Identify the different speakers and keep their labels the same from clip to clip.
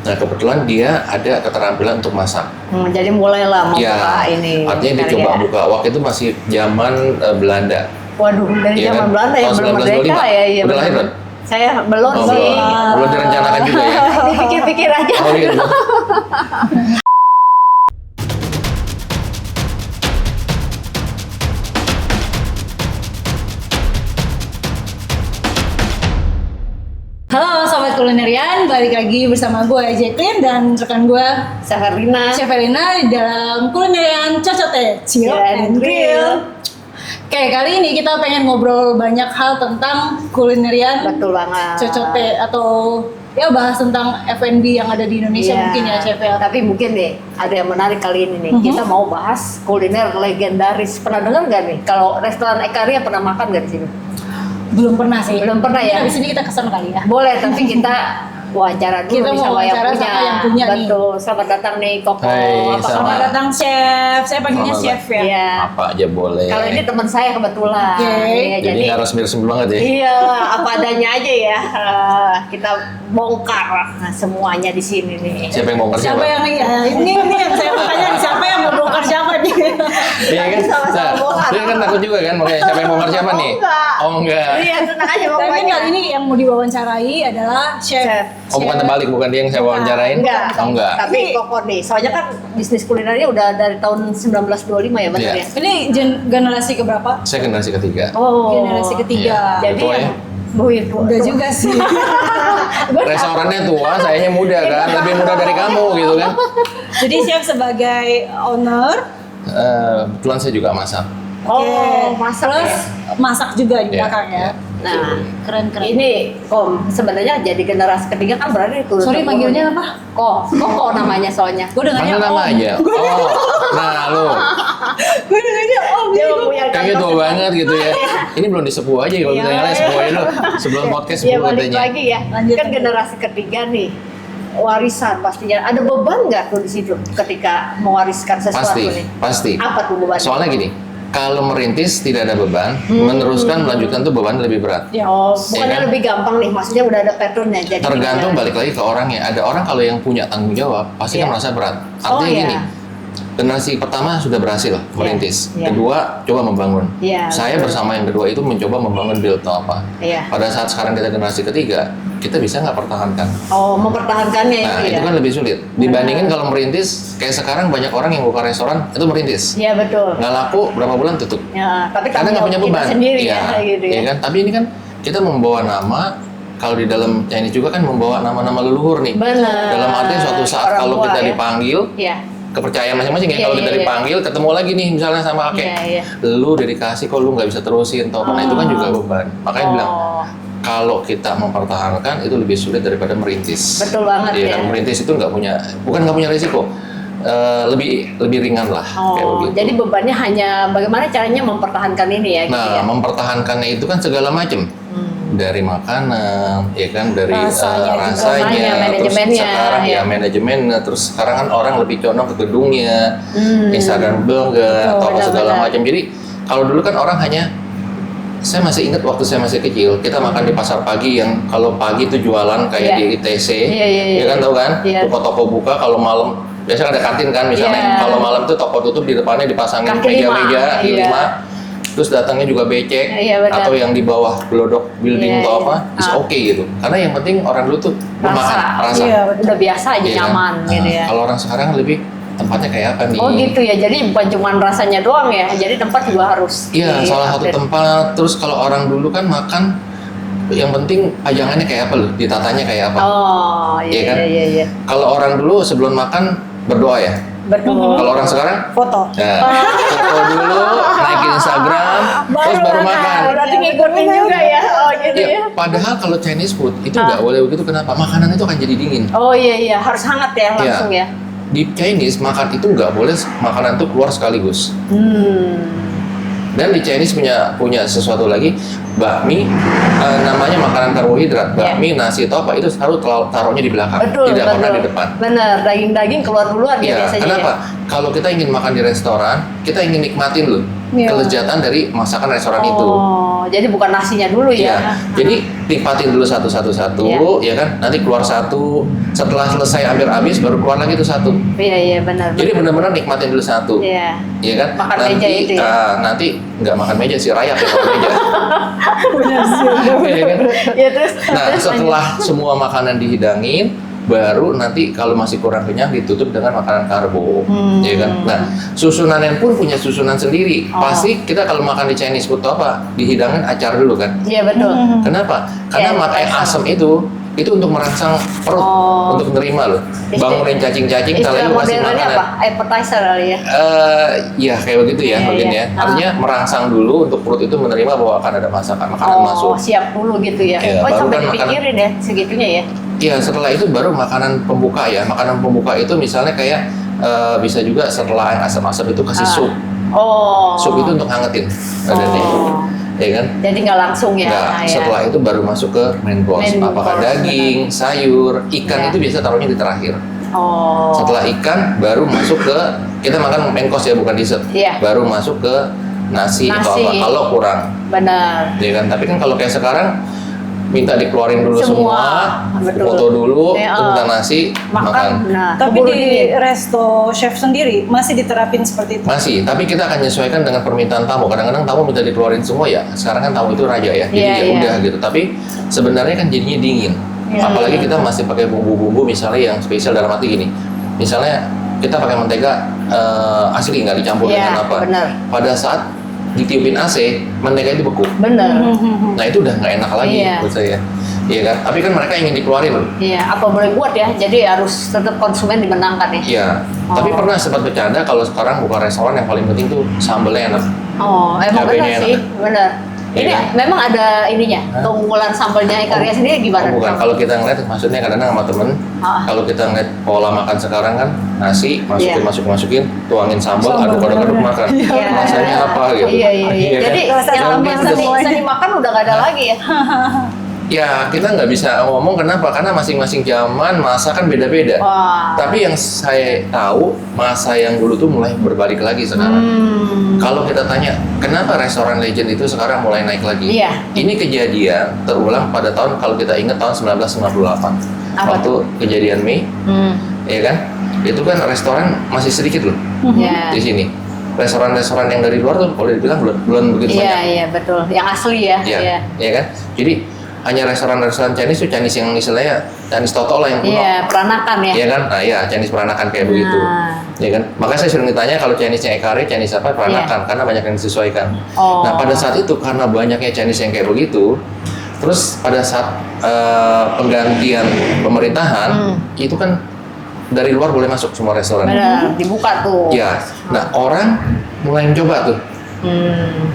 Speaker 1: Nah kebetulan dia ada keterampilan untuk masak.
Speaker 2: Jadi mulailah mau
Speaker 1: Ya,
Speaker 2: buka ini.
Speaker 1: artinya dia coba buka. Waktu itu masih zaman Belanda.
Speaker 2: Waduh, dari
Speaker 1: Iya
Speaker 2: zaman
Speaker 1: kan?
Speaker 2: Belanda ya,
Speaker 1: Tahun
Speaker 2: belum
Speaker 1: 1925.
Speaker 2: merdeka ya. Iya,
Speaker 1: Udah lahir
Speaker 2: benar.
Speaker 1: kan?
Speaker 2: Saya belum
Speaker 1: Oh,
Speaker 2: sih.
Speaker 1: belum direncanakan juga ya?
Speaker 2: Dipikir-pikir aja.
Speaker 1: Oh gitu.
Speaker 3: Halo Sobat Kulinerian, balik lagi bersama gue Jacqueline dan rekan gue
Speaker 2: Safarina.
Speaker 3: Chef Elina di dalam Kulinerian Cocote Chill and Grill. Oke, kali ini kita pengen ngobrol banyak hal tentang kulinerian
Speaker 2: Betul banget.
Speaker 3: Cocote atau ya bahas tentang F&B yang ada di Indonesia
Speaker 2: Iya.
Speaker 3: mungkin ya Chef ya.
Speaker 2: Tapi mungkin nih ada yang menarik kali ini nih. Kita mau bahas kuliner legendaris. Pernah dengar nggak nih? Kalau restoran Ekaria pernah makan nggak di sini?
Speaker 3: Belum pernah sih.
Speaker 2: Belum pernah ya?
Speaker 3: Di sini kita kesana kali ya.
Speaker 2: Boleh, tapi kita wawancara dulu
Speaker 3: Kita
Speaker 2: nih
Speaker 3: mau
Speaker 2: sama
Speaker 3: wawancara sama yang punya nih.
Speaker 2: Betul. Selamat datang nih Koko.
Speaker 1: Hai,
Speaker 2: Apa
Speaker 1: sama.
Speaker 3: Selamat
Speaker 2: kabar?
Speaker 3: datang Chef. Saya panggilnya
Speaker 1: Selamat
Speaker 3: Chef ya.
Speaker 2: Iya.
Speaker 1: Apa aja boleh.
Speaker 2: Kalau ini teman saya kebetulan.
Speaker 3: Oke.
Speaker 2: Iya,
Speaker 1: Jadi nggak resmi-resmi banget ya?
Speaker 2: Iya, apa adanya aja ya. Kita bongkar semuanya di sini nih.
Speaker 1: Siapa yang bongkar
Speaker 3: Siapa
Speaker 1: siapa?
Speaker 3: yang ini yang saya mau tanya nih, siapa yang mau bongkar siapa nih?
Speaker 1: Iya kan?
Speaker 2: Sama-sama bongkar.
Speaker 1: Dia kan takut juga kan, makanya siapa yang bongkar siapa nih?
Speaker 2: enggak.
Speaker 1: Oh enggak.
Speaker 2: Iya, tenang aja
Speaker 3: Tapi
Speaker 2: pokoknya.
Speaker 3: kali ini yang mau diwawancarai adalah
Speaker 2: Chef.
Speaker 3: Chef.
Speaker 1: Oh bukan terbalik, bukan dia yang saya wawancarain?
Speaker 2: Enggak.
Speaker 1: Oh enggak.
Speaker 2: Tapi Koko nih, soalnya kan bisnis kulinernya udah dari tahun 1925 ya, benar
Speaker 1: Iya.
Speaker 2: ya?
Speaker 3: Ini generasi keberapa?
Speaker 1: Saya generasi ketiga.
Speaker 2: Oh.
Speaker 3: Generasi ketiga.
Speaker 2: Jadi
Speaker 1: Tua
Speaker 2: yang
Speaker 1: ya?
Speaker 2: Buih, tua.
Speaker 3: Udah juga sih.
Speaker 1: Restorannya tua, sayanya muda kan, lebih muda dari kamu gitu kan.
Speaker 3: Jadi Chef sebagai owner,
Speaker 1: Kebetulan saya juga masak.
Speaker 2: Oh, masak
Speaker 3: terus
Speaker 2: ya?
Speaker 3: masak juga di
Speaker 1: Iya,
Speaker 3: belakang ya.
Speaker 1: iya.
Speaker 2: Nah,
Speaker 3: Keren-keren.
Speaker 2: ini Kom, sebenarnya jadi generasi ketiga kan berarti turun.
Speaker 3: Sorry panggilnya apa?
Speaker 2: Koko namanya soalnya.
Speaker 3: Gue dengarnya
Speaker 1: Panggil nama
Speaker 3: Om.
Speaker 1: aja. Oh, nah lu
Speaker 3: Gue dengarnya Om.
Speaker 2: Dia mempunyai
Speaker 1: kayaknya tua banget gitu ya. Ini belum disepuh aja kalau
Speaker 2: Iya.
Speaker 1: misalnya sepuh aja dulu sebelum podcast
Speaker 2: Iya,
Speaker 1: sepuh
Speaker 2: balik
Speaker 1: katanya.
Speaker 2: lagi ya.
Speaker 3: Lanjut.
Speaker 2: Kan generasi ketiga nih. Warisan pastinya. Ada beban nggak tuh di situ ketika mewariskan sesuatu
Speaker 1: Pasti,
Speaker 2: nih?
Speaker 1: pasti.
Speaker 2: Apa tuh beban?
Speaker 1: Soalnya gini, kalau merintis tidak ada beban, meneruskan melanjutkan tuh beban lebih berat.
Speaker 3: Ya.
Speaker 2: Oh,
Speaker 1: Iya
Speaker 2: bukannya
Speaker 1: kan?
Speaker 2: lebih gampang nih, maksudnya udah ada patternnya jadi.
Speaker 1: Tergantung balik lagi ke orangnya. Ada orang kalau yang punya tanggung jawab pasti kan
Speaker 2: Iya.
Speaker 1: merasa berat.
Speaker 2: Oh,
Speaker 1: Artinya
Speaker 2: iya.
Speaker 1: gini, generasi pertama sudah berhasil merintis,
Speaker 2: Iya.
Speaker 1: kedua coba membangun.
Speaker 2: Iya,
Speaker 1: Saya
Speaker 2: betul.
Speaker 1: bersama yang kedua itu mencoba membangun build apa.
Speaker 2: Iya.
Speaker 1: Pada saat sekarang kita generasi ketiga, kita bisa nggak pertahankan.
Speaker 2: Oh, mempertahankannya
Speaker 1: Nah
Speaker 2: itu
Speaker 1: itu
Speaker 2: ya.
Speaker 1: kan lebih sulit. Dibandingin kalau merintis, kayak sekarang banyak orang yang buka restoran itu merintis.
Speaker 2: Iya, betul.
Speaker 1: Nggak laku berapa bulan tutup.
Speaker 2: Ya, tapi
Speaker 1: Karena nggak punya
Speaker 2: kita
Speaker 1: beban.
Speaker 2: sendiri
Speaker 1: Iya,
Speaker 2: ya, gitu ya.
Speaker 1: iya kan. Tapi ini kan kita membawa nama. Kalau di dalam Chinese juga kan membawa nama-nama leluhur nih.
Speaker 2: Benar.
Speaker 1: Dalam arti suatu saat
Speaker 2: Orang
Speaker 1: kalau
Speaker 2: tua,
Speaker 1: kita
Speaker 2: ya.
Speaker 1: dipanggil,
Speaker 2: Iya.
Speaker 1: kepercayaan masing-masing ya.
Speaker 2: Iya,
Speaker 1: Kalau
Speaker 2: iya,
Speaker 1: kita
Speaker 2: iya.
Speaker 1: dipanggil, ketemu lagi nih misalnya sama kakek,
Speaker 2: Iya, iya.
Speaker 1: lu dedikasi kok lu nggak bisa terusin, atau apa. Nah itu kan juga beban. Makanya bilang
Speaker 2: Oh,
Speaker 1: kalau kita mempertahankan itu lebih sulit daripada merintis.
Speaker 2: betul banget
Speaker 1: Iya
Speaker 2: ya.
Speaker 1: kan, merintis itu bukan nggak punya risiko, lebih ringan lah kayak
Speaker 2: Oh,
Speaker 1: begitu.
Speaker 2: jadi bebannya hanya bagaimana caranya mempertahankan ini ya, gitu
Speaker 1: Nah,
Speaker 2: ya.
Speaker 1: mempertahankannya itu kan segala macam. Dari makanan, ya kan, dari
Speaker 3: Rasanya juga.
Speaker 1: rasanya,
Speaker 2: Rasanya,
Speaker 1: terus
Speaker 2: manajemennya,
Speaker 1: sekarang
Speaker 2: ya.
Speaker 1: ya manajemennya, terus sekarang kan orang lebih condong ke gedungnya, Instagramable
Speaker 2: Betul,
Speaker 1: atau apa segala
Speaker 2: benar-benar.
Speaker 1: macam. Jadi kalau dulu kan orang hanya, saya masih ingat waktu saya masih kecil, kita makan di pasar pagi yang kalau pagi itu jualan kayak
Speaker 2: Iya.
Speaker 1: di ITC,
Speaker 2: Iya, iya, iya.
Speaker 1: ya kan tahu kan,
Speaker 2: Iya.
Speaker 1: toko-toko buka kalau malam. Biasanya ada kantin kan, misalnya
Speaker 2: Iya.
Speaker 1: kalau malam tuh toko tutup di depannya dipasangin
Speaker 2: Kaki lima,
Speaker 1: meja-meja kaki
Speaker 2: iya.
Speaker 1: lima. Terus datangnya juga becek,
Speaker 2: Iya, benar.
Speaker 1: atau yang di bawah gelodok building
Speaker 2: Iya,
Speaker 1: atau
Speaker 2: iya.
Speaker 1: apa, is
Speaker 2: Ah.
Speaker 1: oke gitu. Karena yang penting orang dulu tuh memakan rasa.
Speaker 3: Iya,
Speaker 2: Udah biasa aja
Speaker 1: Iya kan?
Speaker 2: nyaman
Speaker 1: Nah,
Speaker 2: gitu ya.
Speaker 1: Kalau orang sekarang lebih tempatnya kayak apa nih?
Speaker 2: Oh gitu ya, jadi bukan cuma rasanya doang ya, jadi tempat juga harus.
Speaker 1: Iya, salah satu
Speaker 2: di-update.
Speaker 1: tempat. Terus kalau orang dulu kan makan, yang penting pajangannya kayak apa loh, ditatanya kayak apa.
Speaker 2: Oh
Speaker 1: Iya
Speaker 2: iya
Speaker 1: kan?
Speaker 2: iya iya.
Speaker 1: Kalau orang dulu sebelum makan berdoa ya.
Speaker 2: Betul.
Speaker 1: Kalau orang sekarang,
Speaker 3: foto.
Speaker 1: ya, foto dulu, naikin Instagram, terus baru makan.
Speaker 2: Berarti ngikutin juga ya. Oh gitu
Speaker 1: Ya,
Speaker 2: ya.
Speaker 1: padahal kalau Chinese food itu nggak boleh begitu. Kenapa? Makanan itu akan jadi dingin.
Speaker 2: Oh iya iya, harus hangat ya langsung ya.
Speaker 1: Di Chinese makan itu nggak boleh makanan itu keluar sekaligus. Dan di Chinese punya sesuatu lagi, bakmi, namanya makanan karbohidrat, bakmi, nasi atau apa itu harus taruhnya di belakang,
Speaker 2: Betul,
Speaker 1: tidak
Speaker 2: betul.
Speaker 1: pernah di depan.
Speaker 2: Bener, daging-daging keluar duluan ya
Speaker 1: Ya,
Speaker 2: biasanya.
Speaker 1: kenapa?
Speaker 2: Ya.
Speaker 1: Kalau kita ingin makan di restoran, kita ingin nikmatin loh.
Speaker 3: Iya.
Speaker 1: kelezatan dari masakan restoran itu.
Speaker 2: Oh, jadi bukan nasinya dulu
Speaker 1: Iya,
Speaker 2: ya?
Speaker 1: jadi nikmatin dulu satu, ya kan? Nanti keluar satu, setelah selesai hampir habis baru keluar lagi tuh satu.
Speaker 2: Iya, benar.
Speaker 1: Jadi benar-benar nikmatin dulu satu,
Speaker 2: Iya.
Speaker 1: ya kan?
Speaker 2: Makan
Speaker 1: nanti,
Speaker 2: meja itu ya?
Speaker 1: nanti nggak makan meja sih, rayap ya makan meja.
Speaker 3: Benar sih.
Speaker 1: Ya kan?
Speaker 2: Ya terus.
Speaker 1: Nah,
Speaker 2: terus
Speaker 1: setelah semua makanan dihidangin, baru nanti kalau masih kurang kenyang ditutup dengan makanan karbo, ya kan? Nah, susunannya pun punya susunan sendiri.
Speaker 2: Oh.
Speaker 1: Pasti kita kalau makan di Chinese food tuh apa? Dihidangin acar dulu kan?
Speaker 2: Iya betul.
Speaker 1: Kenapa? Karena
Speaker 2: Ya,
Speaker 1: makan asam itu untuk merangsang perut,
Speaker 2: Oh.
Speaker 1: untuk menerima loh. Bangunin cacing-cacing,
Speaker 2: Istilah
Speaker 1: kalau kasih
Speaker 2: modernnya
Speaker 1: makanan.
Speaker 2: apa? Appetizer kali ya?
Speaker 1: Ya kayak begitu ya,
Speaker 2: Iya,
Speaker 1: mungkin
Speaker 2: iya.
Speaker 1: ya. Artinya merangsang dulu untuk perut itu menerima bahwa akan ada makanan masuk.
Speaker 2: Siap dulu gitu ya.
Speaker 1: Iya,
Speaker 2: Oh,
Speaker 1: baru
Speaker 2: sampai
Speaker 1: kan
Speaker 2: dipikirin ya segitunya ya.
Speaker 1: Iya, setelah itu baru makanan pembuka ya. Makanan pembuka itu misalnya kayak bisa juga setelah yang asam-asam itu kasih sup.
Speaker 2: Oh.
Speaker 1: Sup itu untuk hangetin badannya.
Speaker 2: Oh.
Speaker 1: Ya kan?
Speaker 2: Jadi nggak langsung ya.
Speaker 1: Nah,
Speaker 2: ya.
Speaker 1: setelah itu baru masuk ke main course.
Speaker 2: Main
Speaker 1: Apakah
Speaker 2: course,
Speaker 1: daging, sayur, ikan
Speaker 2: Iya.
Speaker 1: itu biasa taruhnya di terakhir.
Speaker 2: Oh.
Speaker 1: Setelah ikan baru masuk ke kita makan main course ya, bukan dessert.
Speaker 2: Iya.
Speaker 1: Baru masuk ke nasi atau
Speaker 2: Nasi.
Speaker 1: apa kalau kurang.
Speaker 2: Benar.
Speaker 1: Ya kan? Tapi kan kalau kayak sekarang minta dikeluarin dulu semua,
Speaker 2: Betul.
Speaker 1: foto dulu,
Speaker 2: Ya,
Speaker 1: terus minta nasi, makan.
Speaker 2: Nah,
Speaker 3: Tapi
Speaker 2: keburu
Speaker 3: di
Speaker 2: dingin.
Speaker 3: resto chef sendiri masih diterapin seperti itu.
Speaker 1: Masih, tapi kita akan menyesuaikan dengan permintaan tamu. Kadang-kadang tamu minta dikeluarin semua ya. Sekarang kan tamu itu raja ya, jadi
Speaker 2: Iya,
Speaker 1: ya
Speaker 2: iya.
Speaker 1: udah gitu. Tapi sebenarnya kan jadinya dingin.
Speaker 2: Iya,
Speaker 1: Apalagi
Speaker 2: iya.
Speaker 1: kita masih pakai bumbu-bumbu misalnya yang spesial dalam arti gini. Misalnya kita pakai mentega asli nggak dicampur
Speaker 2: Iya,
Speaker 1: dengan apa.
Speaker 2: benar.
Speaker 1: Pada saat ditiupin AC, mentega itu beku.
Speaker 2: Benar.
Speaker 1: Nah itu udah nggak enak lagi
Speaker 2: Iya.
Speaker 1: menurut saya. Iya kan? Tapi kan mereka ingin dikeluarin loh.
Speaker 2: Iya, apa boleh buat ya. Jadi harus tetap konsumen dimenangkan ya.
Speaker 1: Iya.
Speaker 2: Oh.
Speaker 1: Tapi pernah sempat bercanda kalau sekarang buka restoran yang paling penting tuh sambelnya enak.
Speaker 2: Oh, emang
Speaker 1: Cabainya
Speaker 2: benar sih,
Speaker 1: enak.
Speaker 2: benar.
Speaker 1: Iya
Speaker 2: Ini
Speaker 1: kan?
Speaker 2: memang ada ininya,
Speaker 1: Hah?
Speaker 2: keunggulan sambalnya Ekaria sendiri gimana?
Speaker 1: Oh, bukan, kalau kita ngeliat maksudnya kadang-kadang sama temen,
Speaker 2: Ah.
Speaker 1: kalau kita ngeliat pola makan sekarang kan nasi
Speaker 2: Iya.
Speaker 1: masukin, tuangin sambal,
Speaker 3: Sambal,
Speaker 1: aduk-aduk
Speaker 3: bener.
Speaker 1: makan.
Speaker 2: Iya.
Speaker 1: Rasanya apa gitu?
Speaker 2: Iya, iya, iya.
Speaker 1: kan?
Speaker 2: Jadi
Speaker 3: Rasa
Speaker 2: yang
Speaker 3: sambal
Speaker 2: namanya
Speaker 3: semuanya.
Speaker 2: seni makan udah nggak ada lagi ya.
Speaker 1: Ya kita nggak bisa ngomong kenapa, karena masing-masing zaman masa kan beda-beda.
Speaker 2: Wah.
Speaker 1: Tapi yang saya tahu masa yang dulu tuh mulai berbalik lagi sekarang. Kalau kita tanya kenapa restoran legend itu sekarang mulai naik lagi?
Speaker 2: Iya.
Speaker 1: Ini kejadian terulang pada tahun, kalau kita ingat tahun 1998
Speaker 2: Apa
Speaker 1: waktu kejadian Mei, ya kan? Itu kan restoran masih sedikit loh
Speaker 2: Ya.
Speaker 1: di sini. Restoran-restoran yang dari luar tuh boleh dibilang belum begitu
Speaker 2: Iya,
Speaker 1: banyak.
Speaker 2: iya betul. Yang asli ya.
Speaker 1: Iya,
Speaker 2: Iya.
Speaker 1: ya kan? Jadi hanya restoran-restoran Chinese tuh Chinese yang istilahnya Chinese toto lah yang kuno.
Speaker 2: Iya, peranakan ya.
Speaker 1: Iya kan? Nah ya, Chinese peranakan kayak begitu.
Speaker 2: Nah.
Speaker 1: Ya kan? Makanya saya sering ditanya kalau Chinese-nya Ekaria, Chinese apa peranakan, karena banyak yang disesuaikan.
Speaker 2: Oh.
Speaker 1: Nah pada saat itu karena banyaknya Chinese yang kayak begitu, terus pada saat penggantian pemerintahan, itu kan dari luar boleh masuk semua restoran.
Speaker 2: Benar, dibuka tuh.
Speaker 1: Ya, nah orang mulai mencoba tuh.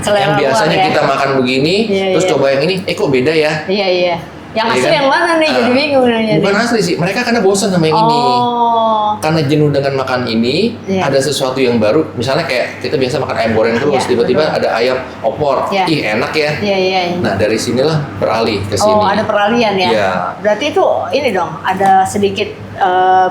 Speaker 2: Selera
Speaker 1: Yang biasanya
Speaker 2: luar ya.
Speaker 1: kita makan begini,
Speaker 2: Iya,
Speaker 1: terus
Speaker 2: iya.
Speaker 1: coba yang ini, kok beda ya?
Speaker 2: Iya, iya. Yang
Speaker 1: Iya
Speaker 2: asli
Speaker 1: kan?
Speaker 2: yang mana nih? Jadi
Speaker 1: Ah,
Speaker 2: bingung nanya.
Speaker 1: Bukan asli sih, mereka karena bosan sama yang ini.
Speaker 2: Oh.
Speaker 1: Karena jenuh dengan makan ini,
Speaker 2: Iya.
Speaker 1: ada sesuatu yang baru. Misalnya kayak kita biasa makan ayam goreng terus,
Speaker 2: Iya,
Speaker 1: tiba-tiba
Speaker 2: betul.
Speaker 1: ada ayam opor.
Speaker 2: Iya.
Speaker 1: Ih enak ya.
Speaker 2: Iya, iya. Iya.
Speaker 1: Nah dari sinilah beralih ke sini.
Speaker 2: Oh, ada peralihan ya?
Speaker 1: Iya.
Speaker 2: Berarti itu ini dong, ada sedikit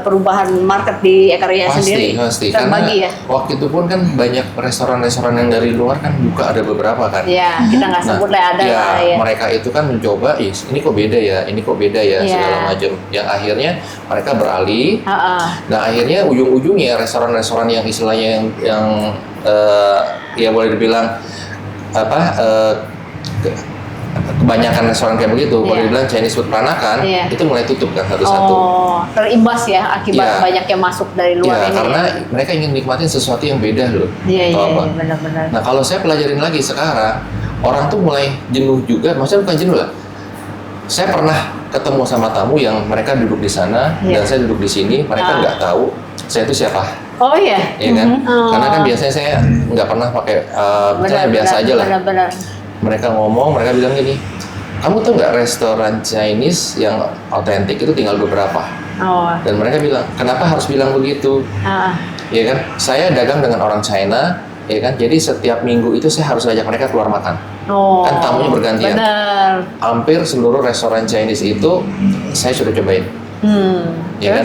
Speaker 2: perubahan market di Ekaria sendiri?
Speaker 1: Pasti. Karena
Speaker 2: Terbagi ya?
Speaker 1: waktu itu pun kan banyak restoran-restoran yang dari luar kan buka, ada beberapa kan.
Speaker 2: Iya, kita nggak sebut lah ada
Speaker 1: ya,
Speaker 2: lah ya.
Speaker 1: mereka itu kan mencoba, ini kok beda ya, ini kok beda ya,
Speaker 2: Iya.
Speaker 1: segala macam. Yang akhirnya mereka beralih.
Speaker 2: Heeh.
Speaker 1: Nah akhirnya ujung-ujungnya restoran-restoran yang istilahnya yang ya boleh dibilang apa kebanyakan restoran kayak begitu, boleh
Speaker 2: Iya.
Speaker 1: dibilang Chinese food peranakan,
Speaker 2: Iya.
Speaker 1: itu mulai tutup kan satu-satu.
Speaker 2: Oh, terimbas ya akibat
Speaker 1: Iya.
Speaker 2: banyak yang masuk dari luar
Speaker 1: Ya,
Speaker 2: ini.
Speaker 1: karena mereka ingin nikmatin sesuatu yang beda loh.
Speaker 2: Iya, iya,
Speaker 1: Atau apa.
Speaker 2: iya, benar-benar.
Speaker 1: Nah kalau saya pelajarin lagi sekarang, orang tuh mulai jenuh juga, maksudnya bukan jenuh lah. Saya pernah ketemu sama tamu yang mereka duduk di sana
Speaker 2: Iya.
Speaker 1: dan saya duduk di sini, mereka
Speaker 2: Ah.
Speaker 1: nggak tahu saya itu siapa,
Speaker 2: Oh iya.
Speaker 1: ya kan?
Speaker 2: Oh.
Speaker 1: Karena kan biasanya saya nggak pernah pakai, misalnya biasa aja lah.
Speaker 2: Benar-benar.
Speaker 1: Mereka ngomong, mereka bilang gini, kamu tuh nggak restoran Chinese yang otentik itu tinggal beberapa.
Speaker 2: Oh.
Speaker 1: Dan mereka bilang, kenapa harus bilang begitu?
Speaker 2: Ah.
Speaker 1: Ya kan, saya dagang dengan orang China, ya kan, jadi setiap minggu itu saya harus ngajak mereka keluar makan.
Speaker 2: Oh.
Speaker 1: Kan tamunya bergantian.
Speaker 2: Benar.
Speaker 1: Hampir seluruh restoran Chinese itu saya sudah cobain, ya kan.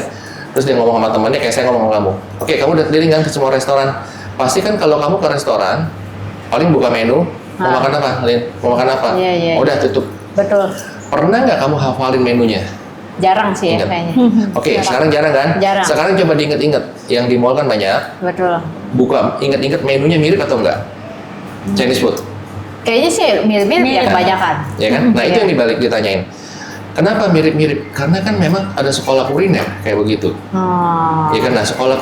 Speaker 1: Terus dia ngomong sama temannya, kayak saya ngomong sama kamu, oke kamu udah keliling kan ke semua restoran, pasti kan kalau kamu ke restoran, paling buka menu, mau makan apa, Lin? Mau makan apa?
Speaker 2: Iya.
Speaker 1: Udah tutup.
Speaker 2: Betul.
Speaker 1: Pernah nggak kamu hafalin menunya?
Speaker 2: Jarang sih ya
Speaker 1: Ingat.
Speaker 2: kayaknya.
Speaker 1: Oke, sekarang jarang kan?
Speaker 2: Jarang.
Speaker 1: Sekarang coba diinget-inget. Yang di mall kan banyak.
Speaker 2: Betul.
Speaker 1: Buka, inget-inget menunya mirip atau enggak? Chinese food,
Speaker 2: Kayaknya sih mirip-mirip ya kebanyakan.
Speaker 1: ya kan? Nah itu
Speaker 2: Iya.
Speaker 1: yang dibalik ditanyain. Kenapa mirip-mirip? Karena kan memang ada sekolah kuliner kayak begitu.
Speaker 2: Oh.
Speaker 1: Ya kan? Nah sekolah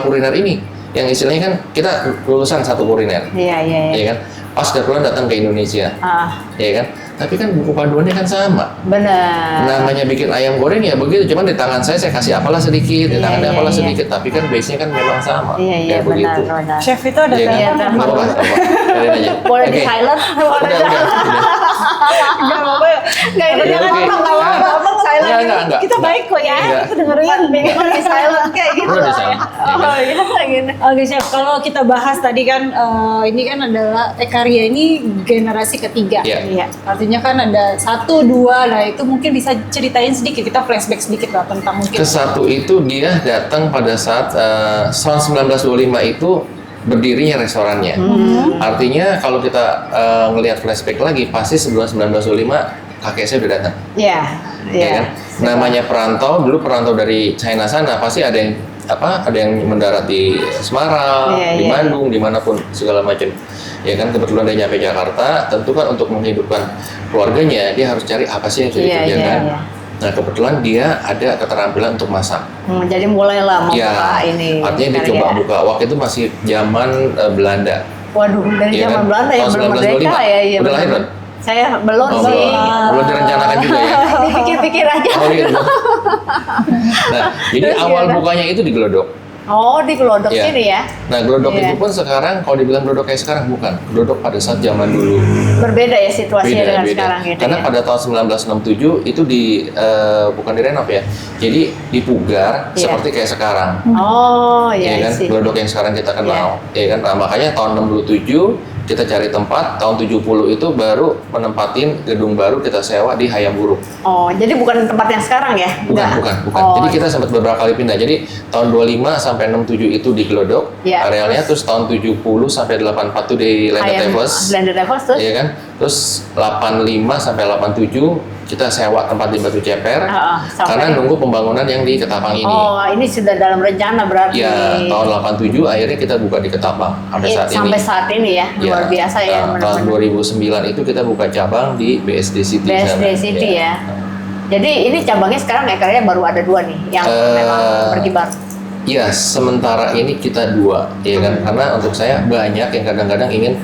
Speaker 1: kuliner ini yang istilahnya kan kita lulusan satu kuliner,
Speaker 2: Iya.
Speaker 1: ya kan? Pas kebetulan datang ke Indonesia,
Speaker 2: Ah,
Speaker 1: ya kan? Tapi kan buku panduannya kan sama.
Speaker 2: benar.
Speaker 1: Namanya bikin ayam goreng ya begitu, cuman di tangan saya kasih apalah sedikit, di
Speaker 2: Iya,
Speaker 1: tangannya
Speaker 2: iya,
Speaker 1: apalah
Speaker 2: iya.
Speaker 1: sedikit, tapi kan base-nya kan memang sama.
Speaker 2: Iya,
Speaker 1: kayak begitu.
Speaker 2: benar.
Speaker 3: Chef itu ada
Speaker 1: Iya kan?
Speaker 2: Iya,
Speaker 3: telepon.
Speaker 1: Nggak apa-apa, nggak apa-apa. Biarin aja.
Speaker 2: Boleh di
Speaker 1: Oke.
Speaker 2: silent?
Speaker 1: Udah.
Speaker 3: Nggak apa-apa.
Speaker 2: Nggak,
Speaker 1: Oke,
Speaker 2: jangan
Speaker 1: oke.
Speaker 2: ngomong, nggak apa-apa.
Speaker 3: Abang
Speaker 2: Silent.
Speaker 1: Enggak.
Speaker 3: Kita baik kok ya.
Speaker 1: Iya.
Speaker 3: Kita dengerin.
Speaker 2: Minimal di silent kayak gitu.
Speaker 1: Udah di
Speaker 2: lah ya.
Speaker 1: silent. Iya kan?
Speaker 2: Oh iya, gini.
Speaker 3: Oke Chef, kalau kita bahas tadi kan ini kan adalah Ekaria ini generasi ketiga.
Speaker 1: Iya.
Speaker 2: Iya.
Speaker 3: Artinya kan ada 1, 2, nah itu mungkin bisa ceritain sedikit, kita flashback sedikit lah tentang mungkin.
Speaker 1: Ke satu itu dia datang pada saat tahun 1925 itu berdirinya restorannya. Artinya kalau kita ngelihat flashback lagi, pasti sebelum 1925 kakek saya udah datang.
Speaker 2: Iya.
Speaker 1: Ya kan? Namanya perantau, dulu perantau dari China sana pasti ada yang ada yang mendarat di Semarang,
Speaker 2: Iya,
Speaker 1: di
Speaker 2: iya.
Speaker 1: Bandung, dimanapun segala macam. Ya kan kebetulan dia nyampe Jakarta, tentu kan untuk menghidupkan keluarganya dia harus cari apa sih yang bisa
Speaker 2: Iya,
Speaker 1: dikerjakan.
Speaker 2: iya.
Speaker 1: Nah kebetulan dia ada keterampilan untuk masak.
Speaker 2: Jadi mulailah membuka
Speaker 1: Ya,
Speaker 2: ini.
Speaker 1: artinya dia
Speaker 2: karya.
Speaker 1: coba buka. Waktu itu masih zaman Belanda.
Speaker 2: Waduh, dari
Speaker 1: Iya
Speaker 2: zaman
Speaker 1: kan?
Speaker 2: Belanda yang
Speaker 1: Tahun
Speaker 2: belum
Speaker 1: 1925.
Speaker 2: merdeka ya. Iya,
Speaker 1: Udah lahir
Speaker 2: benar.
Speaker 1: belum?
Speaker 2: Saya belum
Speaker 1: Oh,
Speaker 2: sih.
Speaker 1: belum direncanakan juga ya.
Speaker 2: Dipikir-pikir aja.
Speaker 1: Oh gitu. Nah, jadi
Speaker 2: Terus
Speaker 1: awal
Speaker 2: gimana?
Speaker 1: bukanya itu di Glodok.
Speaker 2: Oh, di Glodok
Speaker 1: Iya.
Speaker 2: sini ya.
Speaker 1: Nah, Glodok
Speaker 2: Iya.
Speaker 1: itu pun sekarang kalau dibilang Glodok kayak sekarang bukan. Glodok pada saat zaman dulu.
Speaker 2: Berbeda ya situasinya dengan
Speaker 1: Beda.
Speaker 2: sekarang gitu.
Speaker 1: Karena
Speaker 2: ya.
Speaker 1: pada tahun 1967 itu bukan direnov ya. Jadi dipugar
Speaker 2: Iya.
Speaker 1: seperti kayak sekarang.
Speaker 2: Oh,
Speaker 1: Ya
Speaker 2: iya
Speaker 1: kan?
Speaker 2: sih.
Speaker 1: Glodok yang sekarang kita kenal. Ya kan? Nah, makanya tahun 67 kita cari tempat, tahun 70 itu baru menempatin gedung baru kita sewa di Hayam Buruk.
Speaker 2: Oh, jadi bukan tempat yang sekarang ya? Enggak?
Speaker 1: Bukan.
Speaker 2: Oh,
Speaker 1: Jadi kita sempat beberapa kali pindah. Jadi tahun 25 sampai 67 itu di Glodok
Speaker 2: Iya.
Speaker 1: arealnya, terus tahun 70 sampai 84 itu di Landed Travels.
Speaker 2: Landed Travels terus?
Speaker 1: Iya kan? Terus 85 sampai 87 kita sewa tempat di Batu Ceper
Speaker 2: sampai-
Speaker 1: karena nunggu pembangunan yang di Ketapang ini.
Speaker 2: Oh, ini sudah dalam rencana berarti.
Speaker 1: Ya, tahun 87 akhirnya kita buka di Ketapang sampai saat ini.
Speaker 2: Sampai saat ini ya,
Speaker 1: Ya,
Speaker 2: luar biasa ya.
Speaker 1: tahun
Speaker 2: benar-benar.
Speaker 1: 2009 itu kita buka cabang di BSD City.
Speaker 2: BSD
Speaker 1: sana.
Speaker 2: City ya. Jadi ini cabangnya sekarang Ekaria baru ada 2 nih yang memang berkibar.
Speaker 1: Iya, sementara ini kita 2, ya kan? Karena untuk saya banyak yang kadang-kadang ingin,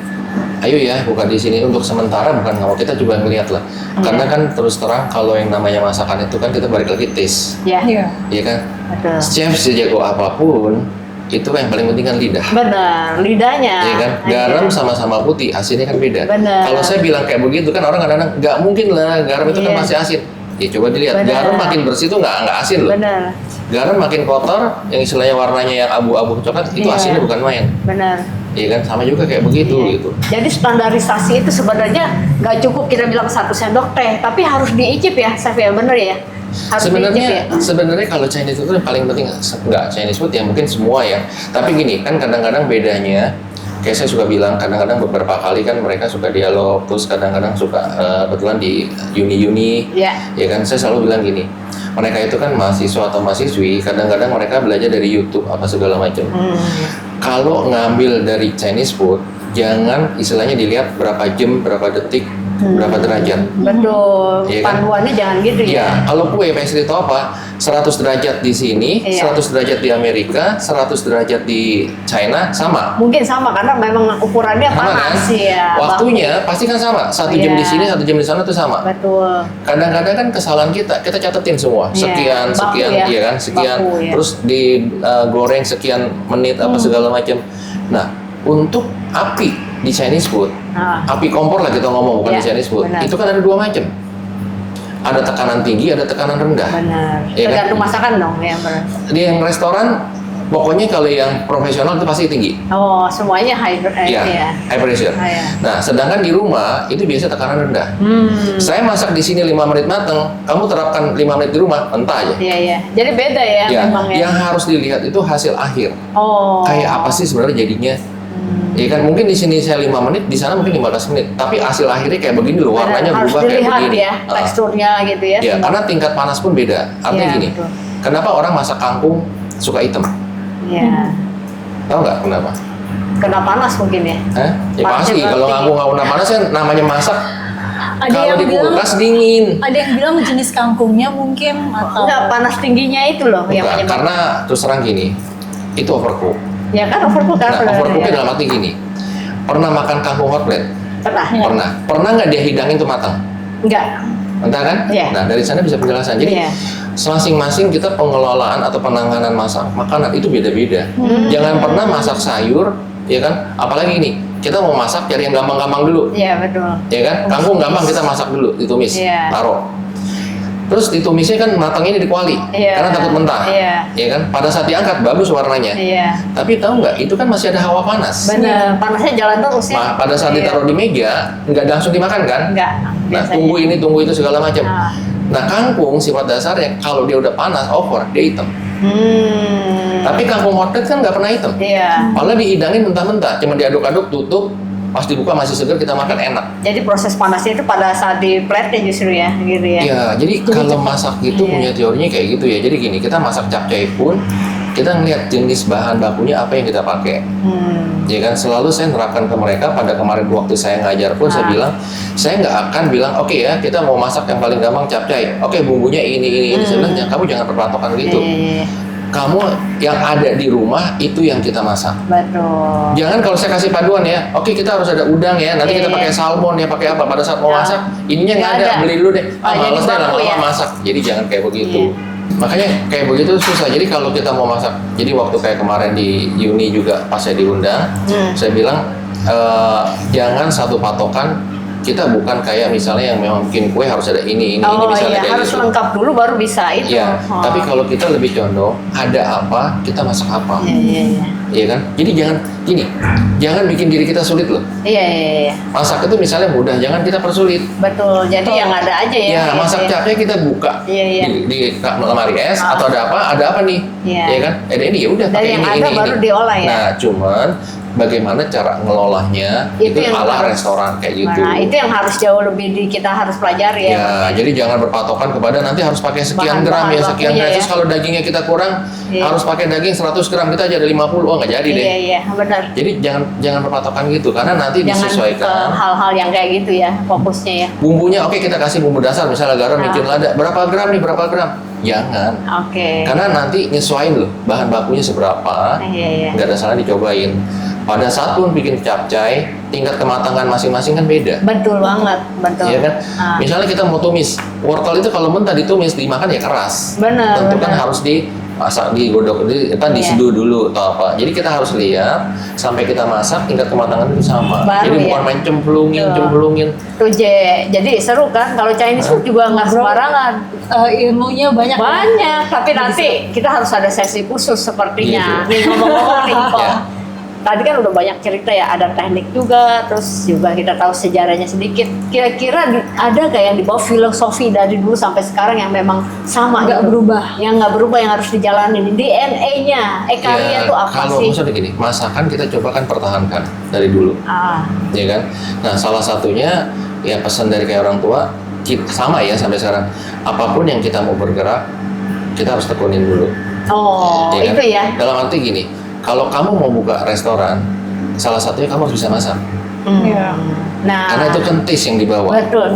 Speaker 1: ayo ya buka di sini untuk sementara, bukan nggak mau, kita coba ngeliat lah. Karena kan terus terang kalau yang namanya masakan itu kan kita balik lagi taste,
Speaker 2: Ya,
Speaker 3: Iya.
Speaker 1: ya kan?
Speaker 2: betul.
Speaker 1: Chef sejago apapun itu yang paling penting kan lidah.
Speaker 2: Benar, lidahnya.
Speaker 1: Ya kan, garam sama-sama putih, asinnya kan beda.
Speaker 2: Benar.
Speaker 1: Kalau saya bilang kayak begitu kan orang kadang-kadang nggak mungkin lah, garam itu kan
Speaker 2: Iya.
Speaker 1: masih asin. Ya coba dilihat,
Speaker 2: Benar.
Speaker 1: garam makin bersih itu nggak asin loh.
Speaker 2: Benar,
Speaker 1: Garam makin kotor, yang istilahnya warnanya yang abu-abu coklat itu
Speaker 2: Iya.
Speaker 1: asinnya bukan main.
Speaker 2: benar.
Speaker 1: Iya kan, sama juga kayak begitu
Speaker 2: Iya.
Speaker 1: gitu.
Speaker 2: Jadi standarisasi itu sebenarnya nggak cukup kita bilang 1 sendok teh, tapi harus diicip ya, Chef ya, bener ya? Harus diicip ya.
Speaker 1: Sebenarnya kalau Chinese food yang paling penting nggak Chinese food ya mungkin semua ya. Tapi gini kan kadang-kadang bedanya, kayak saya suka bilang kadang-kadang beberapa kali kan mereka suka dialog, terus kadang-kadang suka kebetulan di uni-uni,
Speaker 2: Ya.
Speaker 1: ya kan saya selalu bilang gini, mereka itu kan mahasiswa atau mahasiswi, kadang-kadang mereka belajar dari YouTube apa segala macam. Kalau ngambil dari Chinese food, jangan istilahnya dilihat berapa jam, berapa detik, berapa derajat.
Speaker 2: Betul.
Speaker 1: Iya kan?
Speaker 2: Panduannya jangan gitu ya.
Speaker 1: Ya, kalau kue pastry itu apa? 100 derajat di sini,
Speaker 2: Iya.
Speaker 1: 100 derajat di Amerika, 100 derajat di China, sama.
Speaker 2: Mungkin sama karena memang ukurannya
Speaker 1: Sama kan?
Speaker 2: panas ya.
Speaker 1: Waktunya pasti kan sama. 1 jam
Speaker 2: Iya.
Speaker 1: di sini, 1 jam di sana tuh sama.
Speaker 2: Betul.
Speaker 1: Kadang-kadang kan kesalahan kita catetin semua.
Speaker 2: Iya,
Speaker 1: Sekian,
Speaker 2: baku
Speaker 1: sekian,
Speaker 2: ya.
Speaker 1: iya kan? Sekian.
Speaker 2: Baku, ya.
Speaker 1: Terus digoreng sekian menit apa segala macam. Nah, untuk api di Chinese food,
Speaker 2: Nah,
Speaker 1: api kompor lah kita ngomong, bukan
Speaker 2: Iya,
Speaker 1: di Chinese food.
Speaker 2: benar.
Speaker 1: Itu kan ada 2 macam. Ada tekanan tinggi, ada tekanan rendah.
Speaker 2: benar.
Speaker 1: Iya kan?
Speaker 2: Tergantung masakan dong ya, benar.
Speaker 1: Di yang restoran, pokoknya kalau yang profesional itu pasti tinggi.
Speaker 2: Oh, semuanya high
Speaker 1: Iya,
Speaker 2: ya.
Speaker 1: high pressure.
Speaker 2: Ah, iya.
Speaker 1: Nah, sedangkan di rumah itu biasa tekanan rendah. Saya masak di sini 5 menit mateng, kamu terapkan 5 menit di rumah, mentah aja.
Speaker 2: Iya, iya. Jadi beda ya,
Speaker 1: Ya,
Speaker 2: memang ya.
Speaker 1: yang harus dilihat itu hasil akhir.
Speaker 2: Oh.
Speaker 1: Kayak apa sih sebenarnya jadinya? Iya kan, mungkin di sini saya 5 menit, di sana mungkin 15 menit. Tapi hasil akhirnya kayak begini loh, warnanya
Speaker 2: Harus
Speaker 1: berubah kayak
Speaker 2: dilihat
Speaker 1: begini.
Speaker 2: ya, teksturnya gitu ya.
Speaker 1: Ya, karena tingkat panas pun beda. Artinya
Speaker 2: Iya,
Speaker 1: gini,
Speaker 2: betul.
Speaker 1: kenapa orang masak kangkung suka hitam?
Speaker 2: Iya.
Speaker 1: Tahu nggak kenapa?
Speaker 2: Kena panas mungkin ya.
Speaker 1: Hah? Ya
Speaker 2: Panasnya
Speaker 1: pasti, kalau
Speaker 2: berarti.
Speaker 1: kangkung nggak kena panas kan namanya masak.
Speaker 3: Ada
Speaker 1: Kalau
Speaker 3: yang
Speaker 1: di
Speaker 3: bilang
Speaker 1: kulkas dingin.
Speaker 3: ada yang bilang jenis kangkungnya mungkin atau
Speaker 2: Enggak, panas tingginya itu loh yang
Speaker 1: Bukan,
Speaker 2: menyebabkan.
Speaker 1: karena terus terang gini, itu overcook.
Speaker 2: Ya kan overcook kan.
Speaker 1: Nah, overcooknya
Speaker 2: ya.
Speaker 1: dalam arti gini, pernah makan kangkung hot plate?
Speaker 2: Pernah.
Speaker 3: Iya.
Speaker 1: Pernah nggak dia hidangin tuh matang?
Speaker 2: Enggak.
Speaker 1: Entah kan?
Speaker 2: Iya.
Speaker 1: Nah, dari sana bisa penjelasan. Jadi,
Speaker 2: Iya.
Speaker 1: masing-masing kita pengelolaan atau penanganan masak makanan itu beda-beda. Jangan pernah masak sayur, ya kan? Apalagi ini, kita mau masak cari yang gampang-gampang dulu,
Speaker 2: Iya betul.
Speaker 1: ya kan? Kangkung gampang kita masak dulu, ditumis,
Speaker 2: Iya.
Speaker 1: taruh. Terus ditumisnya kan matangnya di kuali,
Speaker 2: Iya.
Speaker 1: karena takut mentah,
Speaker 2: Iya.
Speaker 1: ya kan? Pada saat diangkat bagus warnanya,
Speaker 2: Iya.
Speaker 1: tapi tahu nggak? Itu kan masih ada hawa panas.
Speaker 2: Benar. Panasnya jalan terus ya.
Speaker 1: Pada saat
Speaker 2: Iya.
Speaker 1: ditaruh di meja, nggak langsung dimakan kan?
Speaker 2: Enggak.
Speaker 1: Nah,
Speaker 2: biasanya.
Speaker 1: tunggu ini, tunggu itu segala macam.
Speaker 2: Ah.
Speaker 1: Nah, kangkung sifat dasarnya kalau dia udah panas over, dia hitam. Tapi kangkung hot plate kan nggak pernah hitam.
Speaker 2: Iya.
Speaker 1: Malah dihidangin mentah-mentah, cuma diaduk-aduk, tutup, pas dibuka masih segar, kita makan enak.
Speaker 2: Jadi proses panasnya itu pada saat di plate justru ya, gitu ya.
Speaker 1: Iya, jadi kalau masak itu
Speaker 2: Iya.
Speaker 1: punya teorinya kayak gitu ya. Jadi gini, kita masak capcay pun kita ngeliat jenis bahan bakunya apa yang kita pakai. Ya kan, selalu saya nerapkan ke mereka. Pada kemarin waktu saya ngajar pun saya bilang, saya nggak akan bilang oke ya kita mau masak yang paling gampang capcay. Oke, bumbunya ini. Saya bilang kamu jangan berpatokan gitu.
Speaker 2: Iya.
Speaker 1: Kamu yang ada di rumah itu yang kita masak.
Speaker 2: Betul.
Speaker 1: Jangan kalau saya kasih paduan ya, oke kita harus ada udang ya, nanti kita
Speaker 2: Iya.
Speaker 1: pakai salmon ya, pakai apa, pada saat mau
Speaker 2: Nah,
Speaker 1: masak, ininya nggak
Speaker 2: nggak
Speaker 1: ada,
Speaker 2: ada.
Speaker 1: beli dulu deh,
Speaker 2: Oh, jadi
Speaker 1: males deh
Speaker 2: baku
Speaker 1: lama-lama
Speaker 2: ya?
Speaker 1: masak, jadi jangan kayak begitu.
Speaker 2: Iya.
Speaker 1: Makanya kayak begitu susah, jadi kalau kita mau masak, jadi waktu kayak kemarin di Uni juga pas saya diundang, saya bilang, jangan satu patokan, kita bukan kayak misalnya yang memang bikin kue harus ada ini
Speaker 2: Oh
Speaker 1: misalnya
Speaker 2: iya,
Speaker 1: kayak
Speaker 2: harus
Speaker 1: gitu.
Speaker 2: lengkap dulu baru bisa itu.
Speaker 1: Ya,
Speaker 2: Oh.
Speaker 1: tapi kalau kita lebih condong, ada apa, kita masak apa.
Speaker 2: Iya.
Speaker 1: Iya kan? Jadi jangan gini, jangan bikin diri kita sulit loh.
Speaker 2: Iya.
Speaker 1: Masak itu misalnya mudah, jangan kita persulit.
Speaker 2: Betul. Jadi yang ada aja ya.
Speaker 1: Ya,
Speaker 2: Iya,
Speaker 1: masak
Speaker 2: iya.
Speaker 1: capnya kita buka
Speaker 2: Iya.
Speaker 1: di lemari es atau ada apa nih?
Speaker 2: Iya.
Speaker 1: Ya kan? Ada ini ya udah
Speaker 2: Dari
Speaker 1: pakai
Speaker 2: yang
Speaker 1: ini
Speaker 2: ada baru diolah ya.
Speaker 1: Nah, cuman bagaimana cara ngelolahnya
Speaker 2: Itu
Speaker 1: itu
Speaker 2: yang
Speaker 1: ala
Speaker 2: harus-
Speaker 1: restoran kayak gitu.
Speaker 2: Nah, itu yang harus jauh lebih kita harus pelajari ya.
Speaker 1: Ya, jadi jangan berpatokan kepada nanti harus pakai sekian gram
Speaker 2: Bahan-bahan
Speaker 1: ya, sekian
Speaker 2: bakunya
Speaker 1: gram.
Speaker 2: ya.
Speaker 1: Terus kalau dagingnya kita kurang,
Speaker 2: Iya.
Speaker 1: harus pakai daging 100 gram, kita aja ada 50, oh nggak jadi deh.
Speaker 2: Iya, benar.
Speaker 1: Jadi jangan berpatokan gitu, karena nanti
Speaker 2: Jangan ke
Speaker 1: disesuaikan.
Speaker 2: hal-hal yang kayak gitu ya, fokusnya ya.
Speaker 1: Bumbunya oke kita kasih bumbu dasar, misalnya garam,
Speaker 2: Ah.
Speaker 1: micin lada, berapa gram nih, berapa gram? Jangan.
Speaker 2: Oke.
Speaker 1: Karena nanti nyesuain loh, bahan bakunya seberapa,
Speaker 2: Iya.
Speaker 1: nggak ada salah dicobain. Pada saat pun bikin capcay, tingkat kematangan masing-masing kan beda.
Speaker 2: Betul banget, betul.
Speaker 1: Iya kan?
Speaker 2: Ah.
Speaker 1: Misalnya kita mau tumis, wortel itu kalau mentah ditumis, dimakan ya keras.
Speaker 2: Benar,
Speaker 1: Tentu kan
Speaker 2: benar.
Speaker 1: harus dimasak, digodok,
Speaker 2: Iya.
Speaker 1: diseduh dulu atau apa. Jadi kita harus lihat sampai kita masak tingkat kematangan itu sama.
Speaker 2: Baru
Speaker 1: Jadi
Speaker 2: ya.
Speaker 1: bukan main
Speaker 2: Betul.
Speaker 1: cemplungin.
Speaker 2: Tuh jadi seru kan kalau Chinese food juga nggak sembarangan.
Speaker 3: ilmunya banyak.
Speaker 2: Banyak, tapi nanti kita harus ada sesi khusus sepertinya.
Speaker 1: Gitu.
Speaker 2: Nih ngomong-ngomong nih, Kok.
Speaker 1: Ya.
Speaker 2: Tadi kan udah banyak cerita ya, ada teknik juga, terus juga kita tahu sejarahnya sedikit. Kira-kira ada nggak yang dibawa filosofi dari dulu sampai sekarang yang memang sama
Speaker 3: Nggak
Speaker 2: gitu?
Speaker 3: berubah.
Speaker 2: Yang nggak berubah, yang harus dijalanin. DNA-nya, Ekaria
Speaker 1: Ya,
Speaker 2: tuh apa
Speaker 1: kalau
Speaker 2: sih?
Speaker 1: misalnya gini, masakan kita coba kan pertahankan dari dulu,
Speaker 2: Ah,
Speaker 1: ya kan? Nah, salah satunya ya pesan dari kayak orang tua, sama ya sampai sekarang. Apapun yang kita mau bergerak, kita harus tekunin dulu.
Speaker 2: oh
Speaker 1: Ya kan?
Speaker 2: itu ya.
Speaker 1: Dalam arti gini, kalau kamu mau buka restoran, salah satunya kamu harus bisa masak.
Speaker 3: Iya.
Speaker 2: Nah,
Speaker 1: Karena itu kan taste yang dibawa.
Speaker 2: betul.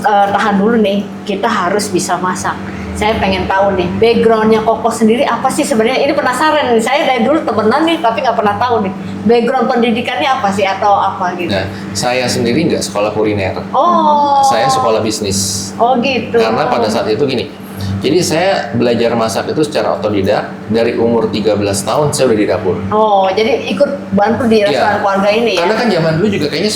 Speaker 2: Tahan dulu nih, kita harus bisa masak. Saya pengen tahu nih, backgroundnya Koko sendiri apa sih sebenarnya? Ini penasaran nih. Saya dari dulu temenan nih, tapi nggak pernah tahu nih. Background pendidikannya apa sih atau apa gitu?
Speaker 1: Nah, saya sendiri nggak sekolah kuliner.
Speaker 2: Oh.
Speaker 1: Saya sekolah bisnis.
Speaker 2: Oh gitu.
Speaker 1: Karena pada saat itu gini, jadi saya belajar masak itu secara otodidak. Dari umur 13 tahun saya udah di dapur.
Speaker 2: Oh, jadi ikut bantu di restoran
Speaker 1: Iya.
Speaker 2: keluarga ini ya?
Speaker 1: Karena kan zaman dulu juga kayaknya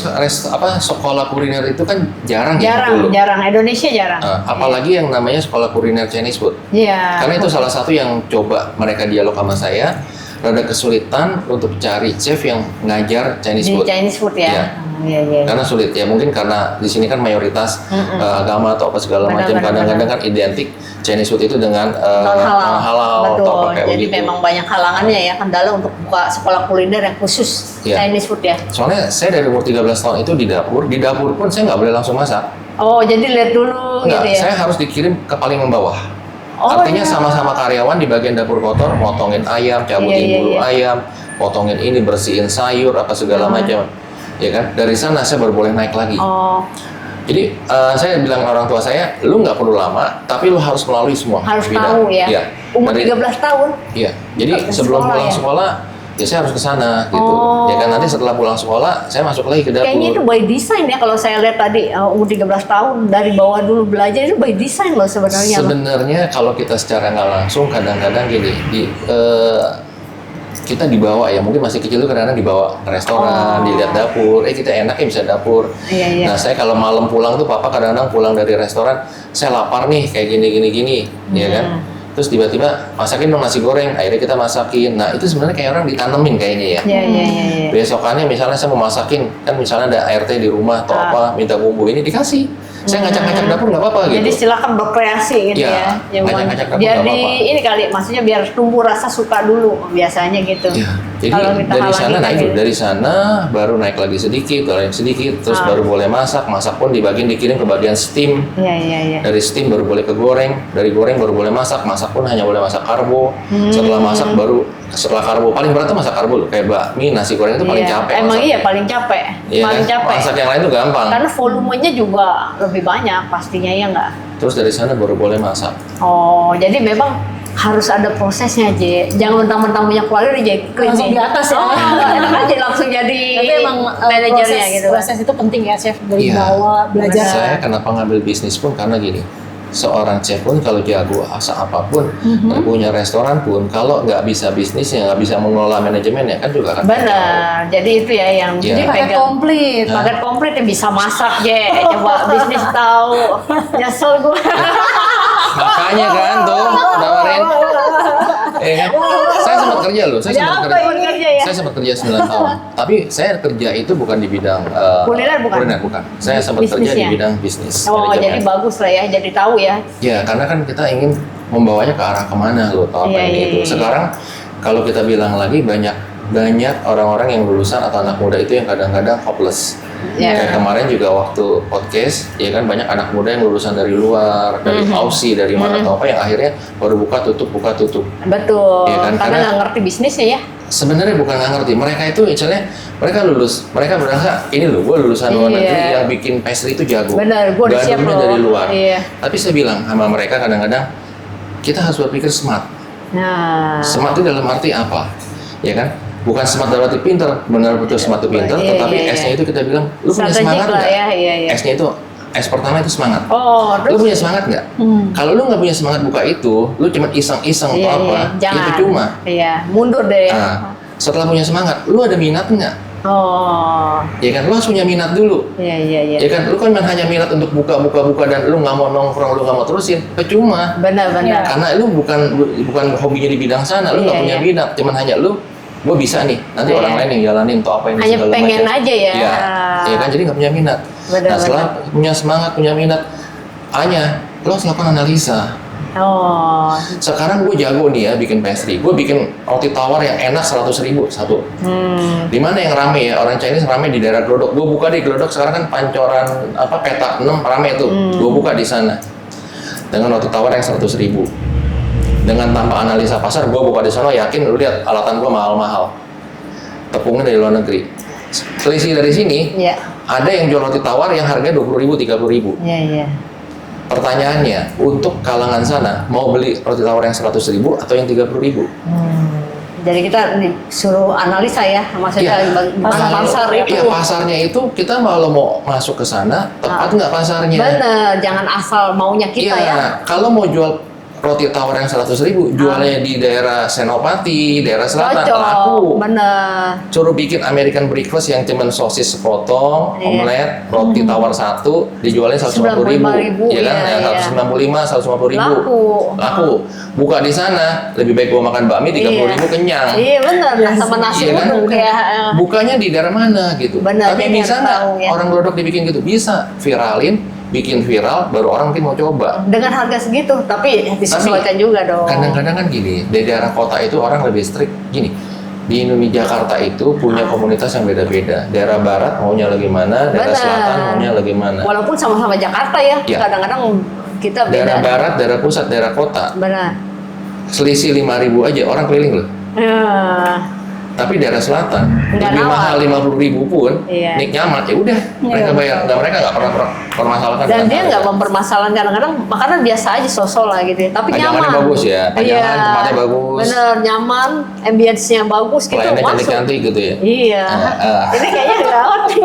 Speaker 1: sekolah kuliner itu kan jarang ya dulu.
Speaker 2: Jarang. Indonesia jarang.
Speaker 1: Apalagi yang namanya sekolah kuliner Chinese food.
Speaker 2: Iya.
Speaker 1: Karena itu salah satu yang coba mereka dialog sama saya, rada kesulitan untuk cari chef yang ngajar Chinese
Speaker 2: Di
Speaker 1: food.
Speaker 2: Chinese food ya?
Speaker 1: Iya.
Speaker 2: Iya.
Speaker 1: Karena sulit ya, mungkin karena di sini kan mayoritas agama atau apa segala macam,
Speaker 2: Benar,
Speaker 1: kadang-kadang kan identik Chinese food itu dengan
Speaker 2: Non-halal.
Speaker 1: halal
Speaker 2: Betul.
Speaker 1: atau pakai
Speaker 2: jadi
Speaker 1: gitu.
Speaker 2: memang banyak halangannya ya, kendala untuk buka sekolah kuliner yang khusus
Speaker 1: Iya.
Speaker 2: Chinese food ya.
Speaker 1: Soalnya saya dari umur 13 tahun itu di dapur pun saya nggak boleh langsung masak.
Speaker 2: Oh, jadi lihat dulu
Speaker 1: Enggak,
Speaker 2: gitu ya.
Speaker 1: saya harus dikirim ke paling bawah.
Speaker 2: Oh,
Speaker 1: Artinya
Speaker 2: iya.
Speaker 1: sama-sama karyawan di bagian dapur kotor, motongin ayam, cabutin
Speaker 2: Iya,
Speaker 1: bulu
Speaker 2: iya.
Speaker 1: ayam, potongin ini, bersihin sayur, apa segala macam. Ya kan? Dari sana saya baru boleh naik lagi.
Speaker 2: Oh,
Speaker 1: Jadi saya bilang orang tua saya, lu nggak perlu lama, tapi lu harus melalui semua
Speaker 2: harus
Speaker 1: bidang.
Speaker 2: tahu ya.
Speaker 1: Iya.
Speaker 2: Umur
Speaker 1: Dari-
Speaker 2: 13 tahun.
Speaker 1: Iya. Jadi
Speaker 2: Ke
Speaker 1: sebelum
Speaker 2: sekolah
Speaker 1: pulang
Speaker 2: ya?
Speaker 1: sekolah, ya saya harus ke sana gitu.
Speaker 2: Oh.
Speaker 1: Ya kan nanti setelah pulang sekolah, saya masuk lagi ke dapur.
Speaker 2: Kayaknya itu by design ya, kalau saya lihat tadi umur 13 tahun dari bawah dulu belajar, itu by design loh sebenarnya. loh.
Speaker 1: Sebenarnya kalau kita secara nggak langsung kadang-kadang gini, kita dibawa ya, mungkin masih kecil tuh kadang-kadang dibawa ke restoran,
Speaker 2: Oh.
Speaker 1: dilihat dapur, kita enaknya bisa dapur.
Speaker 2: Iya, iya.
Speaker 1: Nah saya kalau malam pulang tuh papa kadang-kadang pulang dari restoran, saya lapar nih kayak gini, ya kan. Terus tiba-tiba masakin dong nasi goreng, akhirnya kita masakin. Nah itu sebenarnya kayak orang ditanemin kayaknya ya.
Speaker 2: Iya, iya, iya.
Speaker 1: Besokannya misalnya saya mau masakin, kan misalnya ada ART di rumah atau apa, minta bumbu ini dikasih. Saya ngacak-ngacak dapur nggak apa-apa gitu.
Speaker 2: Jadi silakan berkreasi gitu
Speaker 1: Iya,
Speaker 2: ya.
Speaker 1: ngacak-ngacak dapur
Speaker 2: Biar
Speaker 1: nggak
Speaker 2: di
Speaker 1: apa-apa.
Speaker 2: ini kali, maksudnya biar tumbuh rasa suka dulu biasanya gitu.
Speaker 1: Ya, jadi
Speaker 2: Kalau kita
Speaker 1: dari
Speaker 2: halangi
Speaker 1: sana
Speaker 2: kan
Speaker 1: naik
Speaker 2: gitu.
Speaker 1: dari sana baru naik lagi sedikit, terus baru boleh masak pun dikirim ke bagian steam.
Speaker 2: Iya, iya, iya.
Speaker 1: Dari steam baru boleh ke goreng, dari goreng baru boleh masak pun hanya boleh masak karbo. Setelah karbo paling berat tuh masak karbo loh, kayak bakmi, nasi goreng itu paling
Speaker 2: Iya.
Speaker 1: capek.
Speaker 2: Emang
Speaker 1: masaknya.
Speaker 2: iya paling capek.
Speaker 1: Iya
Speaker 2: paling
Speaker 1: kan?
Speaker 2: capek.
Speaker 1: Masak yang lain tuh gampang.
Speaker 2: Karena volumenya juga lebih banyak pastinya ya nggak?
Speaker 1: Terus dari sana baru boleh masak.
Speaker 2: Oh, jadi memang harus ada prosesnya, J. Jangan mentang-mentang punya keluarga udah jadi
Speaker 3: Langsung di atas ya.
Speaker 2: Oh, enak aja langsung jadi
Speaker 3: Tapi emang
Speaker 2: manajernya gitu.
Speaker 3: proses itu penting ya, chef, dari
Speaker 1: Iya.
Speaker 3: bawah belajar.
Speaker 1: Saya kenapa ngambil bisnis pun karena gini, seorang chef pun kalau jago asa apapun, punya restoran pun, kalau nggak bisa bisnisnya, nggak bisa mengelola manajemennya, kan juga akan kacau.
Speaker 2: Benar. Jadi itu ya yang
Speaker 1: Iya.
Speaker 3: Jadi paket komplit.
Speaker 2: paket komplit yang bisa masak, J. Coba bisnis tahu. Nyesel gue.
Speaker 1: Makanya kan tuh nawarin. Kan? Saya sempat kerja loh, saya sempat
Speaker 2: kerja ya?
Speaker 1: Saya sempat kerja 9 tahun. Tapi saya kerja itu bukan di bidang
Speaker 2: Kuliner bukan?
Speaker 1: Kuliner bukan. Saya sempat kerja di
Speaker 2: Bisnisnya?
Speaker 1: bidang bisnis.
Speaker 2: Oh,
Speaker 1: manajemen.
Speaker 2: jadi bagus lah ya, jadi tahu ya.
Speaker 1: Ya, karena kan kita ingin membawanya ke arah kemana loh, atau apa
Speaker 2: Iya,
Speaker 1: yang
Speaker 2: iya,
Speaker 1: itu.
Speaker 2: iya.
Speaker 1: Sekarang kalau kita bilang lagi banyak orang-orang yang lulusan atau anak muda itu yang kadang-kadang hopeless.
Speaker 2: Iya.
Speaker 1: Kayak kemarin juga waktu podcast, ya kan banyak anak muda yang lulusan dari luar, dari Aussie, dari mana atau apa yang akhirnya baru buka tutup.
Speaker 2: Betul.
Speaker 1: Iya kan,
Speaker 2: Karena
Speaker 1: karena-
Speaker 2: nggak ngerti bisnisnya ya.
Speaker 1: Sebenarnya bukan nggak ngerti, mereka itu misalnya mereka lulus, mereka berasa ini loh, gue lulusan luar
Speaker 2: Iya.
Speaker 1: negeri yang bikin pastry itu jago.
Speaker 2: Benar, gua udah siap
Speaker 1: Gandumnya
Speaker 2: loh.
Speaker 1: dari luar.
Speaker 2: Iya.
Speaker 1: Tapi saya bilang sama mereka kadang-kadang kita harus berpikir smart.
Speaker 2: Nah.
Speaker 1: Smart itu dalam arti apa? Ya kan? Bukan smart dalam arti pinter, benar betul smart itu pinter,
Speaker 2: Iya,
Speaker 1: tetapi
Speaker 2: iya, iya.
Speaker 1: S-nya itu kita bilang, lu punya
Speaker 2: Strategik
Speaker 1: semangat
Speaker 2: lah
Speaker 1: nggak?
Speaker 2: ya, iya, iya.
Speaker 1: S-nya itu, S pertama itu semangat.
Speaker 2: Oh,
Speaker 1: Lu
Speaker 2: terus
Speaker 1: punya semangat nggak? Kalau lu nggak punya semangat buka itu, lu cuma iseng-iseng
Speaker 2: iya,
Speaker 1: atau apa,
Speaker 2: iya.
Speaker 1: ya
Speaker 2: Jangan.
Speaker 1: percuma.
Speaker 2: Iya, mundur deh.
Speaker 1: Nah, setelah punya semangat, lu ada minat nggak?
Speaker 2: Oh,
Speaker 1: Ya kan, lu harus punya minat dulu.
Speaker 2: iya, iya, iya.
Speaker 1: Ya kan, lu kan hanya minat untuk buka dan lu nggak mau nongkrong, lu nggak mau terusin, percuma.
Speaker 2: Benar-benar.
Speaker 1: Karena lu bukan hobinya di bidang sana, lu nggak
Speaker 2: Iya,
Speaker 1: punya
Speaker 2: iya.
Speaker 1: minat, cuman hanya lu, gue bisa nih, nanti
Speaker 2: Iya.
Speaker 1: orang lain yang jalanin atau apa yang
Speaker 2: Hanya
Speaker 1: segala
Speaker 2: pengen
Speaker 1: macam.
Speaker 2: aja ya.
Speaker 1: Iya, ya kan, jadi nggak punya minat.
Speaker 2: Benar,
Speaker 1: Nah setelah punya semangat, punya minat, hanya lo harus lakukan analisa.
Speaker 2: Oh,
Speaker 1: Sekarang gue jago nih ya bikin pastry, gue bikin roti tawar yang enak 100.000 satu. Di mana yang rame ya, orang Chinese rame di daerah Glodok. Gue buka di Glodok sekarang kan pancoran apa petak 6 rame tuh. Gue buka di sana dengan roti tawar yang 100.000. Dengan tanpa analisa pasar, gue buka di sana yakin lu lihat alatan gue mahal-mahal. Tepungnya dari luar negeri. Selisih dari sini,
Speaker 2: iya,
Speaker 1: ada yang jual roti tawar yang harganya 20.000, 30.000.
Speaker 2: iya, iya.
Speaker 1: Pertanyaannya, untuk kalangan sana mau beli roti tawar yang 100.000 atau yang 30.000?
Speaker 2: Jadi kita disuruh analisa ya, maksudnya
Speaker 1: Iya.
Speaker 2: pasar itu.
Speaker 1: Iya, pasarnya itu kita kalau mau masuk ke sana, tepat nggak pasarnya?
Speaker 2: Bener, jangan asal maunya kita
Speaker 1: Iya,
Speaker 2: ya.
Speaker 1: kalau mau jual roti tawar yang 100.000, jualnya di daerah Senopati, daerah selatan, laku.
Speaker 2: Bener.
Speaker 1: Suruh bikin American breakfast yang cuman sosis sepotong,
Speaker 2: Iya.
Speaker 1: omelet, roti tawar satu, dijualnya 150.000,
Speaker 2: 95.000,
Speaker 1: ya kan?
Speaker 2: iya,
Speaker 1: Ya, 195, 150.000.
Speaker 2: Laku.
Speaker 1: Buka di sana, lebih baik gua makan bakmi 30.000 kenyang.
Speaker 2: Iya bener, sama nasi
Speaker 1: Iya kan?
Speaker 2: uduk ya.
Speaker 1: Bukanya di daerah mana gitu.
Speaker 2: Benar,
Speaker 1: Tapi
Speaker 2: jadi
Speaker 1: bisa
Speaker 2: harus
Speaker 1: nggak
Speaker 2: tahu, ya.
Speaker 1: orang Glodok dibikin gitu? Bisa. Viralin, bikin viral, baru orang mungkin mau coba.
Speaker 2: Dengan harga segitu, tapi disesuaikan juga dong.
Speaker 1: Kadang-kadang kan gini, di daerah kota itu orang lebih strict gini. Di Indonesia Jakarta itu punya komunitas yang beda-beda. Daerah barat maunya lagi mana, daerah selatan maunya lagi mana.
Speaker 2: Walaupun sama-sama Jakarta ya,
Speaker 1: Ya.
Speaker 2: kadang-kadang kita beda.
Speaker 1: Daerah barat, daerah pusat, daerah kota.
Speaker 2: Benar.
Speaker 1: Selisih 5.000 aja orang keliling loh.
Speaker 2: Ya.
Speaker 1: Tapi daerah selatan
Speaker 2: Nggak
Speaker 1: lebih
Speaker 2: nawar.
Speaker 1: mahal 50.000 pun,
Speaker 2: Iya.
Speaker 1: nik nyaman ya udah mereka
Speaker 3: Iya.
Speaker 1: bayar. Dan mereka nggak pernah permasalahkan.
Speaker 2: Dan
Speaker 1: dengan
Speaker 2: dia
Speaker 1: harga.
Speaker 2: nggak mempermasalahkan, kadang-kadang makanan biasa aja sosok lah gitu ya. Tapi
Speaker 1: Pajangannya
Speaker 2: nyaman.
Speaker 1: bagus ya, pajangan tempatnya bagus.
Speaker 2: Bener, nyaman, ambience-nya bagus gitu,
Speaker 1: Pelayannya
Speaker 2: masuk.
Speaker 1: cantik-cantik gitu ya.
Speaker 2: Iya. Ini kayaknya gawat nih.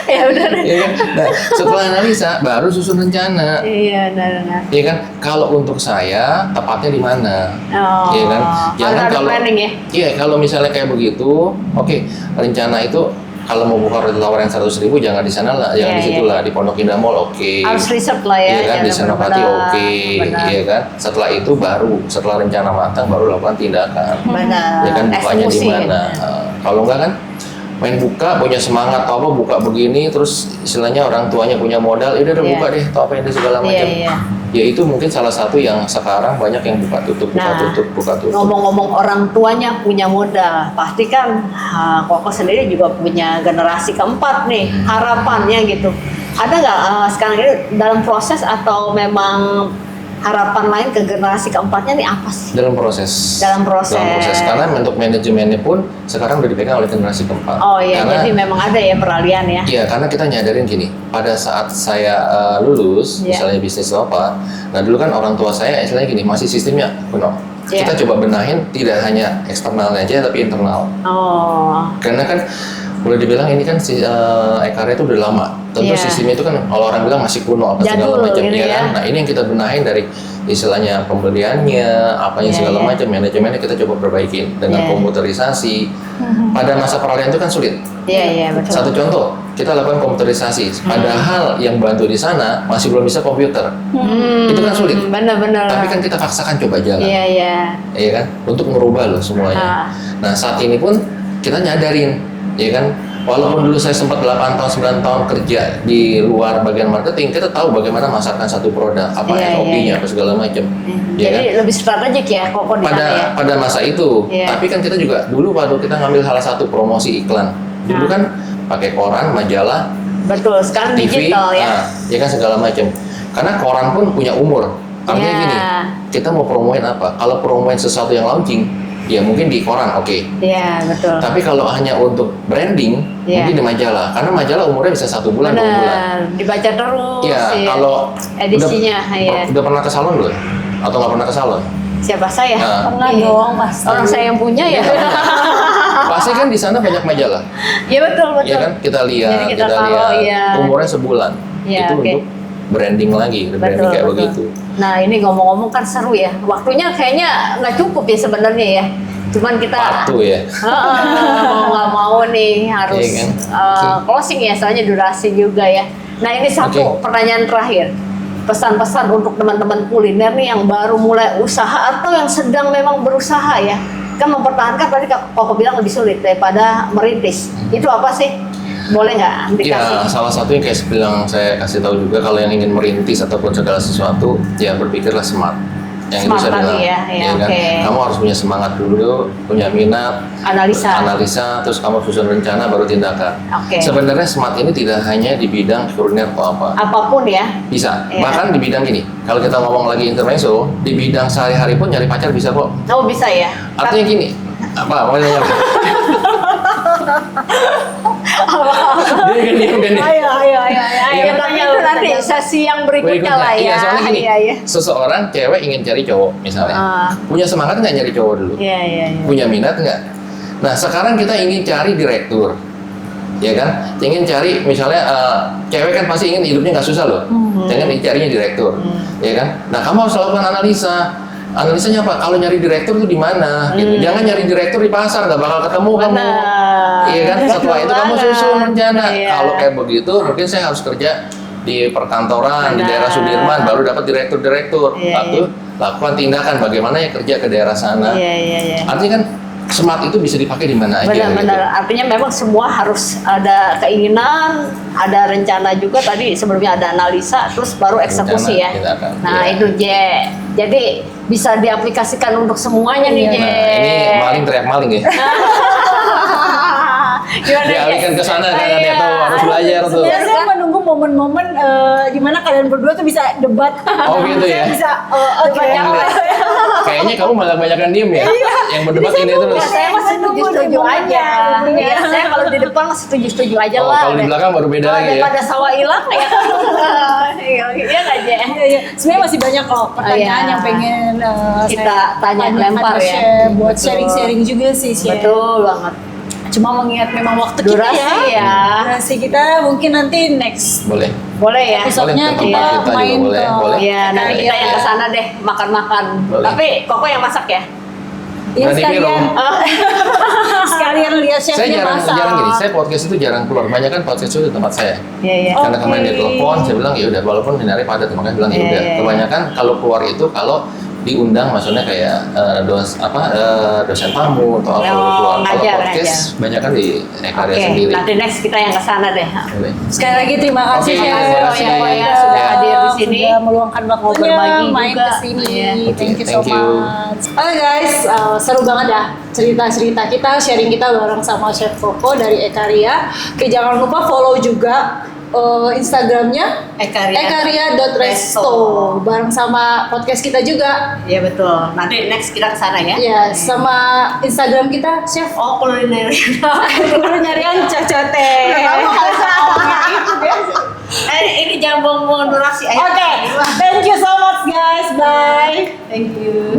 Speaker 2: Ya udah deh.
Speaker 1: Iya kan? Nah, setelah analisa baru susun rencana.
Speaker 2: Iya, benar.
Speaker 1: Iya kan? Kalau untuk saya tepatnya di mana?
Speaker 2: Oh,
Speaker 1: Iya kan?
Speaker 2: harus ada planning ya.
Speaker 1: Iya, kalau misalnya kayak begitu, oke, rencana itu kalau mau buka roti tawar yang 100.000 jangan di sana lah, jangan
Speaker 2: Iya,
Speaker 1: di situ lah, di Pondok Indah Mall oke.
Speaker 2: Harus riset lah ya.
Speaker 1: Iya kan, di
Speaker 2: jangan
Speaker 1: Senopati
Speaker 2: benar-benar.
Speaker 1: oke,
Speaker 2: Benar.
Speaker 1: iya kan. Setelah itu setelah rencana matang baru lakukan tindakan.
Speaker 2: Benar.
Speaker 1: Ya kan, bukanya di
Speaker 2: Eksekusi.
Speaker 1: mana? Kalau enggak kan main buka punya semangat atau apa buka begini terus istilahnya orang tuanya punya modal ya udah
Speaker 2: Iya.
Speaker 1: buka deh atau apa ini segala macam.
Speaker 2: Iya.
Speaker 1: Ya itu mungkin salah satu yang sekarang banyak yang buka tutup.
Speaker 2: Ngomong-ngomong orang tuanya punya modal, pasti kan Koko sendiri juga punya generasi keempat nih, harapannya gitu. Ada nggak sekarang ini dalam proses atau memang harapan lain ke generasi keempatnya nih apa sih?
Speaker 1: Dalam proses.
Speaker 2: Dalam proses.
Speaker 1: Karena untuk manajemennya pun sekarang udah dipegang oleh generasi keempat.
Speaker 2: Oh iya,
Speaker 1: Karena,
Speaker 2: jadi memang ada ya peralihan ya.
Speaker 1: iya, karena kita nyadarin gini, pada saat saya lulus,
Speaker 2: Iya.
Speaker 1: misalnya bisnis atau apa, nah dulu kan orang tua saya istilahnya gini, masih sistemnya kuno.
Speaker 2: Iya.
Speaker 1: Kita coba benahin tidak hanya eksternalnya aja tapi internal.
Speaker 2: Oh,
Speaker 1: Karena kan boleh dibilang ini kan si Ekarya itu udah lama. Tentu
Speaker 2: Iya.
Speaker 1: sistemnya itu kan kalau orang bilang masih kuno apa segala
Speaker 2: Jadul
Speaker 1: macam
Speaker 2: gitu
Speaker 1: ya
Speaker 2: ya.
Speaker 1: kan. Nah, ini yang kita benahin dari istilahnya pembeliannya, apanya
Speaker 2: Iya,
Speaker 1: segala
Speaker 2: iya.
Speaker 1: macam, manajemennya kita coba perbaikin dengan
Speaker 2: Iya.
Speaker 1: komputerisasi. Pada masa peralihan itu kan sulit.
Speaker 2: iya betul.
Speaker 1: Satu contoh, kita lakukan komputerisasi. Padahal yang bantu di sana masih belum bisa komputer. Itu kan sulit.
Speaker 2: Benar-benar.
Speaker 1: Tapi kan kita paksakan coba jalan.
Speaker 2: Iya.
Speaker 1: Iya kan? Untuk merubah loh semuanya. Nah, saat ini pun kita nyadarin, ya kan? Walaupun dulu saya sempat 8 tahun, 9 tahun kerja di luar bagian marketing, kita tahu bagaimana masarkan satu produk, apa
Speaker 2: Iya,
Speaker 1: SOP-nya,
Speaker 2: iya.
Speaker 1: apa segala macam. Ya kan?
Speaker 2: Jadi lebih strategik ya Koko di sana ya.
Speaker 1: Pada masa itu,
Speaker 2: Iya.
Speaker 1: tapi kan kita juga dulu waktu kita ngambil salah satu promosi iklan. Dulu
Speaker 2: Nah.
Speaker 1: kan pakai koran, majalah,
Speaker 2: Betul, sekarang
Speaker 1: TV,
Speaker 2: digital ya.
Speaker 1: ya kan segala macam. Karena koran pun punya umur. Artinya
Speaker 2: Iya.
Speaker 1: gini, kita mau promoin apa? Kalau promoin sesuatu yang launching, ya mungkin di koran oke.
Speaker 2: Iya, betul.
Speaker 1: Tapi kalau hanya untuk branding,
Speaker 2: Iya.
Speaker 1: mungkin di majalah. Karena majalah umurnya bisa 1 bulan, 2 bulan.
Speaker 2: Benar, dibaca terus.
Speaker 1: Iya,
Speaker 2: ya.
Speaker 1: kalau
Speaker 2: edisinya, iya.
Speaker 1: udah pernah ke salon belum? Atau nggak pernah ke salon?
Speaker 2: Siapa saya?
Speaker 1: Nah.
Speaker 3: Pernah
Speaker 2: Iya.
Speaker 3: dong pasti.
Speaker 2: Orang saya yang punya ya.
Speaker 1: Pasti kan di sana banyak majalah.
Speaker 2: Iya betul.
Speaker 1: Ya kan kita lihat,
Speaker 2: Jadi kita taruh,
Speaker 1: lihat
Speaker 2: iya.
Speaker 1: umurnya sebulan.
Speaker 2: Iya,
Speaker 1: itu
Speaker 2: oke.
Speaker 1: untuk branding lagi, branding kayak begitu.
Speaker 2: Nah ini ngomong-ngomong kan seru ya. Waktunya kayaknya nggak cukup ya sebenarnya ya. Cuman kita
Speaker 1: Patu ya.
Speaker 2: mau nggak mau nih harus
Speaker 1: Iya kan?
Speaker 2: closing ya, soalnya durasi juga ya. Nah ini satu
Speaker 1: Oke.
Speaker 2: pertanyaan terakhir. Pesan-pesan untuk teman-teman kuliner nih yang baru mulai usaha atau yang sedang memang berusaha ya. Kan mempertahankan tadi Koko bilang lebih sulit daripada merintis. Itu apa sih? Boleh nggak dikasih?
Speaker 1: Ya, salah satu yang kayak bilang saya kasih tahu juga kalau yang ingin merintis ataupun segala sesuatu, ya berpikirlah smart. Yang
Speaker 2: Smart
Speaker 1: itu saya
Speaker 2: tadi
Speaker 1: bilang,
Speaker 2: ya,
Speaker 1: kan?
Speaker 2: oke.
Speaker 1: Kamu harus punya semangat dulu, punya minat,
Speaker 2: Analisa.
Speaker 1: terus kamu susun rencana baru tindakan.
Speaker 2: Oke.
Speaker 1: Sebenarnya smart ini tidak hanya di bidang kuliner atau apa,
Speaker 2: Apapun ya.
Speaker 1: bisa.
Speaker 2: Iya.
Speaker 1: Bahkan di bidang gini, kalau kita ngomong lagi intermezzo, di bidang sehari-hari pun nyari pacar bisa kok.
Speaker 2: Oh bisa ya.
Speaker 1: Artinya gini, apa? Mau nanya apa? Dia kan diam kan dia.
Speaker 3: Ayo.
Speaker 2: Ya, tapi itu nanti sesi yang berikutnya lah ya.
Speaker 1: Iya, soalnya gini,
Speaker 2: Iya.
Speaker 1: seseorang cewek ingin cari cowok misalnya, punya semangat nggak nyari cowok dulu?
Speaker 2: Iya.
Speaker 1: Punya minat nggak? Nah sekarang kita ingin cari direktur, ya kan? Ingin cari misalnya cewek kan pasti ingin hidupnya nggak susah loh, jangan dicarinya direktur, ya kan? Nah kamu harus lakukan analisa. Analisanya apa? Kalau nyari direktur itu di mana? Gitu. Jangan nyari direktur di pasar, nggak bakal ketemu kamu.
Speaker 2: Benar.
Speaker 1: Iya kan? Setelah itu kamu
Speaker 2: Betul
Speaker 1: susun
Speaker 2: banget.
Speaker 1: rencana.
Speaker 2: Iya.
Speaker 1: Kalau kayak begitu, mungkin saya harus kerja di perkantoran di
Speaker 2: Benar.
Speaker 1: daerah Sudirman, baru dapat direktur.
Speaker 2: Iya,
Speaker 1: Lalu lakukan tindakan bagaimana ya kerja ke daerah sana.
Speaker 2: Iya.
Speaker 1: Artinya kan smart itu bisa dipakai di mana aja.
Speaker 2: Benar-benar,
Speaker 1: gitu.
Speaker 2: artinya memang semua harus ada keinginan, ada rencana juga. Tadi sebelumnya ada analisa, terus baru eksekusi
Speaker 1: Rencana,
Speaker 2: ya.
Speaker 1: tindakan.
Speaker 2: Nah
Speaker 1: Iya.
Speaker 2: itu J. Jadi bisa diaplikasikan untuk semuanya nih J.
Speaker 1: Nah, ini maling teriak maling ya.
Speaker 2: Gimana, J?
Speaker 1: Dialihkan ke sana kan,
Speaker 2: Iya.
Speaker 1: itu harus belajar tuh.
Speaker 3: Sebenarnya saya menunggu momen-momen gimana kalian berdua tuh bisa debat.
Speaker 1: Oh, gitu ya?
Speaker 3: Saya bisa, oke.
Speaker 1: Kayaknya kamu malah banyakan diem ya. Yang berdebat ini terus.
Speaker 2: Ya, saya masih setuju-setuju aja.
Speaker 3: Iya.
Speaker 2: Ya, saya kalau di depan masih setuju-setuju aja
Speaker 1: Oh,
Speaker 2: lah.
Speaker 1: kalau di belakang baru beda lagi ya.
Speaker 2: Daripada sawah hilang ya. Iya nggak J?
Speaker 3: Iya, iya. Sebenarnya masih banyak kok pertanyaan
Speaker 2: Iya.
Speaker 3: yang pengen
Speaker 2: Kita tanya,
Speaker 3: tanyakan
Speaker 2: lempar
Speaker 3: ke
Speaker 2: ya.
Speaker 3: Chef, buat
Speaker 2: Betul.
Speaker 3: sharing-sharing juga sih Chef.
Speaker 2: Betul banget.
Speaker 3: Cuma mengingat memang waktu
Speaker 2: Durasi
Speaker 3: kita
Speaker 2: ya.
Speaker 3: Durasi kita mungkin nanti next
Speaker 1: Boleh.
Speaker 2: Boleh ya.
Speaker 3: episode-nya
Speaker 1: Boleh,
Speaker 3: kita
Speaker 1: tempat kita juga
Speaker 3: main
Speaker 1: boleh,
Speaker 3: ke
Speaker 1: boleh.
Speaker 2: Iya, nanti
Speaker 3: Ekaria.
Speaker 2: kita yang ke sana deh makan-makan.
Speaker 1: Boleh.
Speaker 2: Tapi Koko yang masak ya?
Speaker 3: Ya,
Speaker 1: Berani
Speaker 3: sekalian,
Speaker 1: Viro.
Speaker 3: sekalian lihat
Speaker 1: Saya
Speaker 3: chefnya masak.
Speaker 1: jarang gini, saya podcast itu jarang keluar. Banyak kan podcast itu di tempat saya.
Speaker 2: Iya, iya.
Speaker 3: Oh.
Speaker 1: Karena kemarin dia
Speaker 3: Oke.
Speaker 1: telepon, saya bilang ya udah, walaupun dinari padat, makanya bilang ya
Speaker 2: Iya,
Speaker 1: udah.
Speaker 2: iya, iya.
Speaker 1: Kebanyakan kalau keluar itu kalau diundang, maksudnya kayak dosen tamu atau apa
Speaker 2: Oh,
Speaker 1: keluar. Kalau
Speaker 2: ngajar,
Speaker 1: podcast banyak kan di Ekaria
Speaker 2: Oke,
Speaker 1: sendiri.
Speaker 2: nanti next kita yang ke sana deh.
Speaker 1: Boleh.
Speaker 3: Sekali lagi terima kasih
Speaker 1: Oke,
Speaker 3: Chef.
Speaker 1: terima kasih.
Speaker 3: Ya,
Speaker 2: Sudah hadir di sini.
Speaker 3: Sudah meluangkan waktunya
Speaker 2: berbagi
Speaker 3: main
Speaker 2: juga.
Speaker 3: ke sini.
Speaker 2: Iya.
Speaker 1: Oke,
Speaker 3: Thank you so
Speaker 1: thank you.
Speaker 3: much. Oke guys, seru banget ya cerita-cerita kita, sharing kita bareng sama Chef Koko dari Ekaria. Oke, jangan lupa follow juga Instagramnya ekaria.resto bareng sama podcast kita juga.
Speaker 2: Iya betul. Nanti next kita ke sana ya.
Speaker 3: Ya, sama Instagram kita Chef
Speaker 2: Oh, kuliner.
Speaker 3: Kulinerian Cacote.
Speaker 2: Ini jangan buang-buang durasi. Ayo.
Speaker 3: Oke, thank you so much guys. Bye.
Speaker 2: Thank you.